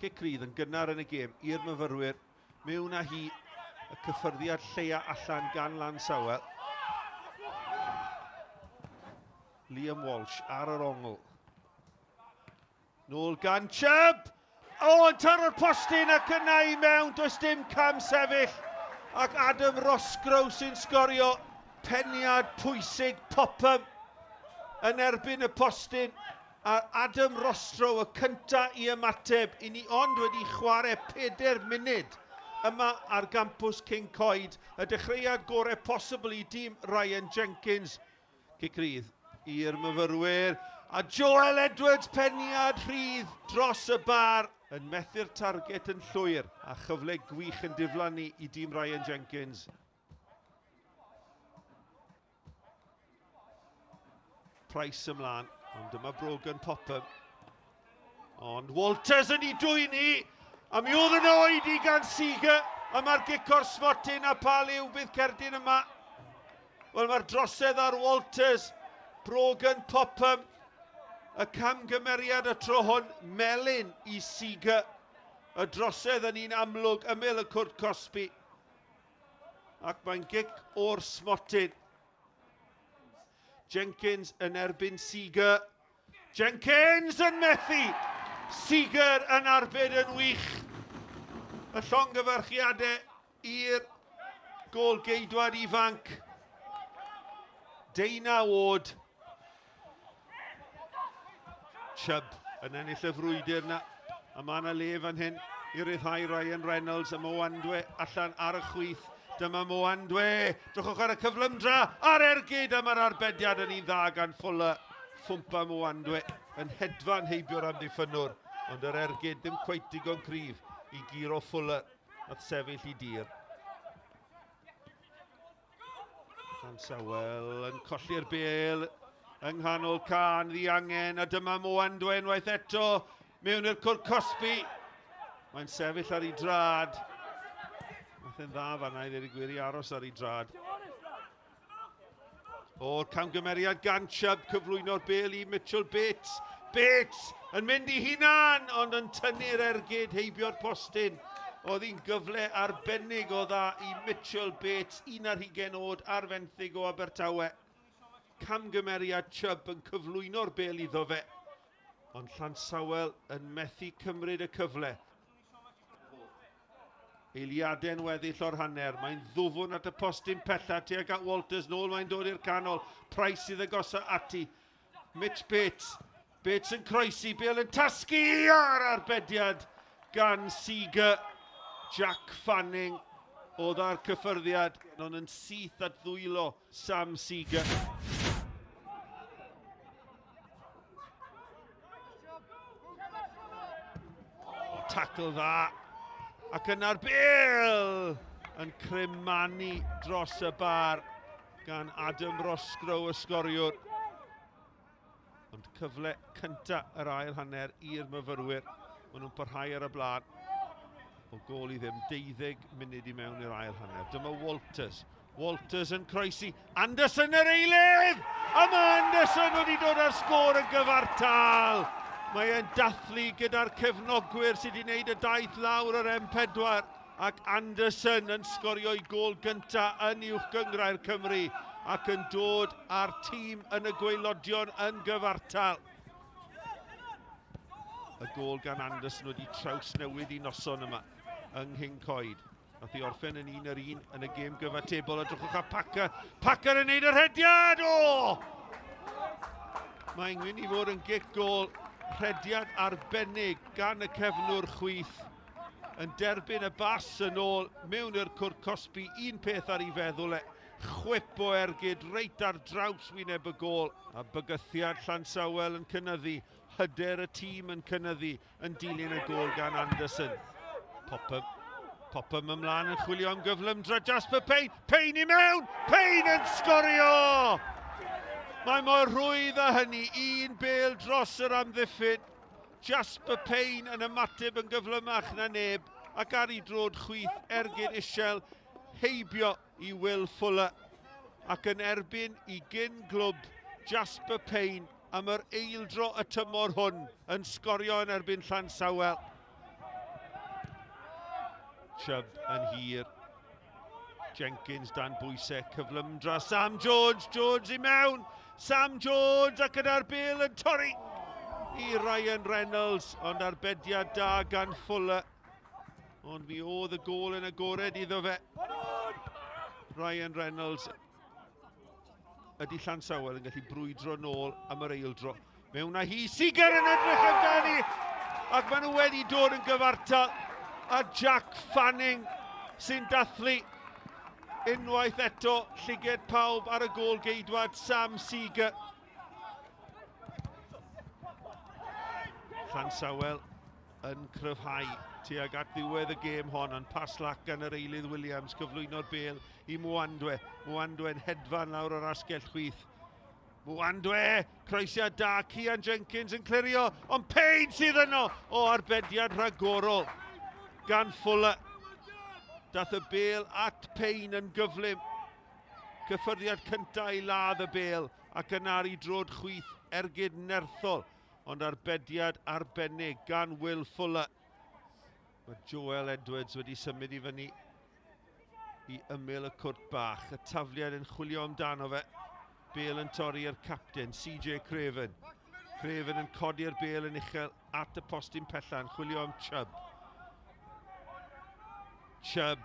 Caerdydd yn gynnar yn y gêm i'r myfyrwyr. Mewn â hi y cyffyrddiad lleia allan gan Llansawel. Liam Walsh ar yr ongl. Nôl gan Chubb! O, yn taro'r postyn ac yna i mewn, does dim cam sefyll. Ac Adam Rosgrow sy'n sgorio peniad pwysig Popham yn erbyn y postyn. A Adam Rosgrow y cynta i ymateb. I ni ond wedi chwarae 4 munud yma ar gampws King Coed. Y dechreuad gorau posibl i dîm Ryan Jenkins. Caerdydd i'r myfyrwyr. A Joel Edwards peniad rhydd dros y bar yn methu'r target yn llwyr. A chyfle gwych yn diflannu i dîm Ryan Jenkins. Price ymlaen, ond dyma Brogan Popham. Ond Walters yn ei dwyni, a mi oedd yn oedi gan Seager. A mae'r gicor smotyn a pa liw bydd Caerdydd yma. Wel, mae'r drosedd ar Walters, Brogan Popham. Y camgymeriad y tro hwn, melyn i Seager. Y drosedd yn un amlwg, ymyl y cwrt Cosby. Ac mae'n gic o'r smotyn. Jenkins yn erbyn Seager. Jenkins yn methu. Seager yn arbed yn wych. Y llongyfarchiadau i'r gôl geidwad ifanc. Deunaw oed. Chubb yn ennill y frwydr na. A mae yna le fan hyn i ryddhau Ryan Reynolds a Mwandwe allan ar y chwith. Dyma Mwandwe, drychwch ar y cyflymdra, ar ergyd am yr arbediad yn un dda gan Fuller. Ffwmpa Mwandwe yn hedfan heibio'r amddiffynwr, ond yr ergyd ddim cweit digon cryf i giro Fuller at sefyll i dir. Llansawel yn colli'r bêl yng nghanol can ddiangen, a dyma Mwandwe unwaith eto mewn i'r cwrt Cosby. Mae'n sefyll ar ei drad. Yn dda fanna i ddweud y gwir i aros ar ei drad. O'r camgymeriad gan Chubb, cyflwyno'r bêl i Mitchell Bates. Bates yn mynd i hunan, ond yn tynnu'r ergyd heibio'r postyn. Oedd hi'n gyfle arbennig o dda i Mitchell Bates, 21 oed ar fenthyg o Abertawe. Camgymeriad Chubb yn cyflwyno'r bêl iddo fe. Ond Llansawel yn methu cymryd y cyfle. Eiliadau'n weddill o'r hanner. Mae'n ddwfwn at y postyn pella tuag at Walters. Nôl mae'n dod i'r canol. Price sydd y gosa ati. Mitch Bates. Bates yn croesi. Bêl yn tasgu ar arbediad gan Seager. Jack Fanning oedd ar cyffyrddiad. Ond yn syth at ddwylo Sam Seager. Tackle dda. Ac yna'r bêl yn cremanu dros y bar gan Adam Rosgrow y sgoriwr. Ond cyfle cynta yr ail hanner i'r myfyrwyr. Maen nhw'n parhau ar y blaen. O gol i ddim, 12 munud i mewn i'r ail hanner. Dyma Walters. Walters yn croesi. Anderson yr eilydd! A mae Anderson wedi dod ar sgôr yn gyfartal. Mae e'n dathlu gyda'r cefnogwyr sydd wedi gwneud y daith lawr yr M4 ac Anderson yn sgorio i gôl gyntaf yn uwch gyngrau'r Cymru ac yn dod â'r tîm yn y gwaelodion yn gyfartal. Y gôl gan Anderson wedi trawsnewid i noson yma yng King Coed. Nath i orffen yn 1-1 yn y gêm gyfatebol a drwchwch a Packer. Packer yn neud yr hediad! O! Mae'n mynd i fod yn gic gôl. Rhediad arbennig gan y cefnwr chwith yn derbyn y bas yn ôl mewn i'r cwrt Cosby. Un peth ar ei feddwl chwip o ergyd reit ar draws wyneb y gôl. A bygythiad Llansawel yn cynyddu, hyder y tîm yn cynyddu yn dilyn y gôl gan Anderson. Popham ymlaen yn chwilio am gyflymdra Jasper Payne. Payne i mewn! Payne yn sgorio! Mae mor rwydd â hynny, un bêl dros yr amddiffyn. Jasper Payne yn ymateb yn gyflymach na neb, ac ar ei drod chwith ergyd isel heibio i Will Fuller. Ac yn erbyn i gyn glwb Jasper Payne am yr eildro y tymor hwn yn sgorio yn erbyn Llansawel. Chubb yn hir. Jenkins dan bwysau, cyflymdra Sam Jones, Jones i mewn. Sam Jones ac yna'r Bale yn torri i Ryan Reynolds, ond arbediad da gan Fuller. Ond mi oedd y gol yn agored iddo fe. Ryan Reynolds ydy Llansawel yn gallu brwydro nôl am yr eildro. Mewn â hi, Seager yn edrych amdani, ac maen nhw wedi dod yn gyfartal. A Jack Fanning sy'n dathlu unwaith eto, llyged pawb ar y gôl geidwad Sam Seager. Llansawel yn cryfhau tuag at ddiwedd y gêm hon, ond pas lac gan yr eilydd Williams, cyflwyno'r Bale i Mwandwe. Mwandwe'n hedfan lawr o'r asgell chwith. Mwandwe, croesiad da, Cian Jenkins yn clirio, ond Payne sydd yno o arbediad rhagorol gan Fuller. Dath y Bale at Payne yn gyflym. Cyffyrddiad cyntaf i ladd y Bale ac yna'r i drod chwith ergyd nerthol, ond arbediad arbennig gan Will Fuller. Mae Joel Edwards wedi symud i fyny i ymyl y cwrt bach. Y tafliad yn chwilio amdano fe. Bale yn torri i'r capten, CJ Craven. Craven yn codi'r Bale yn uchel at y postyn pellan, chwilio am Chubb. Chubb,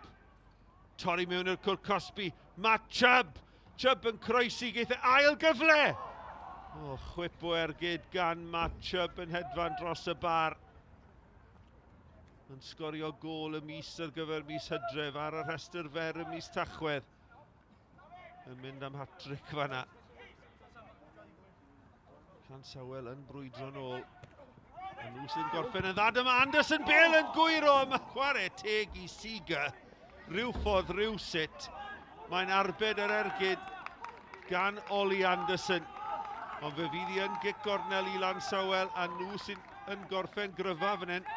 torri mewn i'r cwrt Cosby. Matt Chubb, Chubb yn croesi, geith e ail gyfle. O, chwip o ergyd gan Matt Chubb yn hedfan dros y bar. Yn sgorio gôl y mis ar gyfer mis Hydref ar y rhestr fer y mis Tachwedd. Yn mynd am hat-trick fanna. Llansawel yn brwydro nôl. A nhw sy'n gorffen yn ddad yma. Anderson Bale yn gwyro. Mae chwarae teg i Seager. Ryw ffordd, ryw sut. Mae'n arbed yr ergyd gan Ollie Anderson. Ond fe fydd hi yn gic gornel i Llansawel a nhw sy'n gorffen gryfa fan hyn.